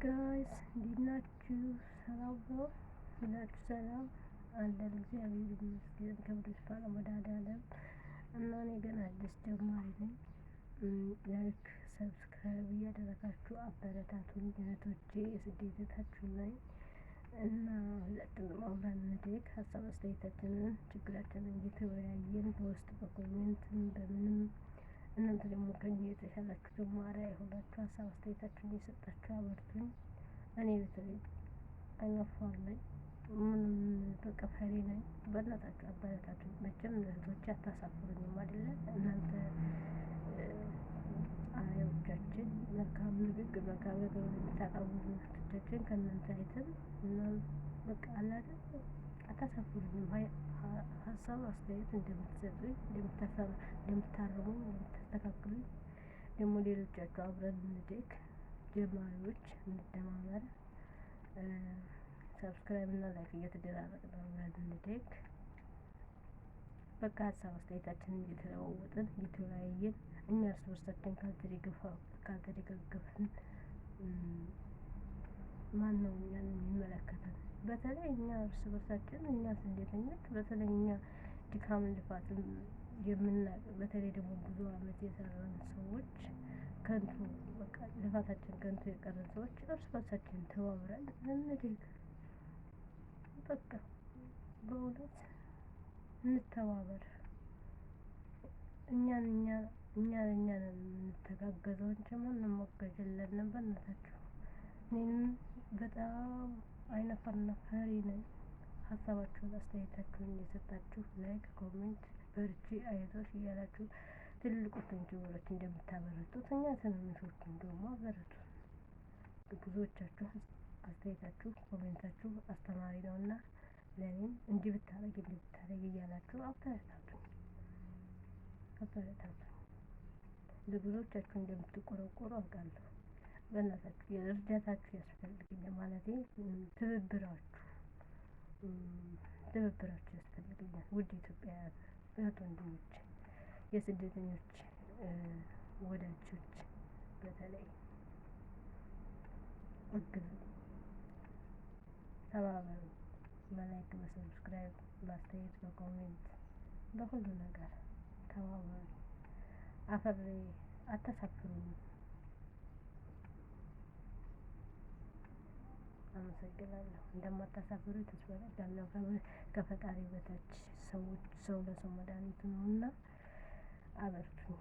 ጋይስ እንዴት ናችሁ? ሰላም ነው? ሁላችሁ ሰላም አለን? እግዚአብሔር ይመስገን። ክብር ይስፋ ለመድኃኒዓለም። እና እኔ ገና አዲስ ጀማሪ ነኝ። ላይክ ሰብስክራይብ እያደረጋችሁ አበረታቱኝ እህቶቼ፣ የስደታችሁ ላይ እና ሁላችንም አብረን እንደግ ሀሳብ አስተያየታችንን ችግራችንን እየተወያየን በውስጥ በኮሜንትም በምንም እናንተ ደግሞ ከእኔ የተሻላችሁ ደግሞ አርአያ የሆናችሁ ሀሳብ አስተያየታችሁን እየሰጣችሁ አበርቱኝ። እኔ በተለይ አይናፋር ነኝ፣ ምንም በቃ ፈሪ ነኝ። በእናታችሁ አበረታቱኝ። መቼም እህቶቼ አታሳፍሩኝም አይደለ? እናንተ አርአያዎቻችን መልካም ንግግር መልካም ነገር የምታቀርቡ እህቶቻችን ከእናንተ አይተን እና በቃ አለ አይደል አታሳፍሩኝም። ሀሳብ አስተያየት እንደምትሰጡኝ እንደምታርሙ እንደምታስተካክሉኝ ደግሞ ሌሎቻችሁ አብረን እንደግ ጀማሪዎች እንደማመር ሰብስክራይብ እና ላይክ እየተደራረግን አብረን እንደግ። በቃ ሀሳብ አስተያየታችንን እየተለዋወጥን እየተወያየን እኛ እርስ በርሳችን ካልተደጋገፍን ማን ነው እኛን የሚመለከተን? በተለይ እኛ እርስ በርሳችን እኛ ስደተኞች በተለይ እኛ ድካም ልፋትን የምናውቅ በተለይ ደግሞ ብዙ አመት የሰራን ሰዎች ከንቱ በቃ ልፋታችን ከንቱ የቀረን ሰዎች እርስ በርሳችን ተባብረን እንደግ። በቃ በእውነት እንተባበር። እኛ ለእኛ ነው የምንተጋገዘው እንጂ ማንም አጋዥ የለንም። በእናታችሁ እኔንም በጣም አይነፋና ፈሪ ነኝ። ሀሳባችሁን አስተያየታችሁን እየሰጣችሁ ላይክ ኮሜንት በርቺ አይዞሽ እያላችሁ ትልልቆቹን ዩቲዩበሮች እንደምታበረቱት እኛ ትንንሾቹን ደግሞ አበረቱ። ብዙዎቻችሁ አስተያየታችሁ ኮሜንታችሁ አስተማሪ ነውና ለኔም እንዲህ ብታረጊ እያላችሁ አበረታቱኝ። ለብዙዎቻችሁ እንደምትቆረቆሩ አውቃለሁ። በእናታችሁ የእርዳታችሁ ያስፈልገኛል ማለቴ ትብብራችሁ ያስፈልገኛል። ውድ ኢትዮጵያውያን እህት ወንድሞች፣ የስደተኞች ወዳጆች በተለይ ተባበሩ። በላይክ በሰብስክራይብ በአስተያየት በኮሜንት በሁሉ ነገር ተባበሩ። አፈሬ አታሳፍሩኝ። አመሰግናለሁ። እንደማታሳፍሩ ተስፋ አደርጋለሁ። ከፈጣሪ በታች ሰው ለሰው መድኃኒቱ ነውና አበርቱኝ።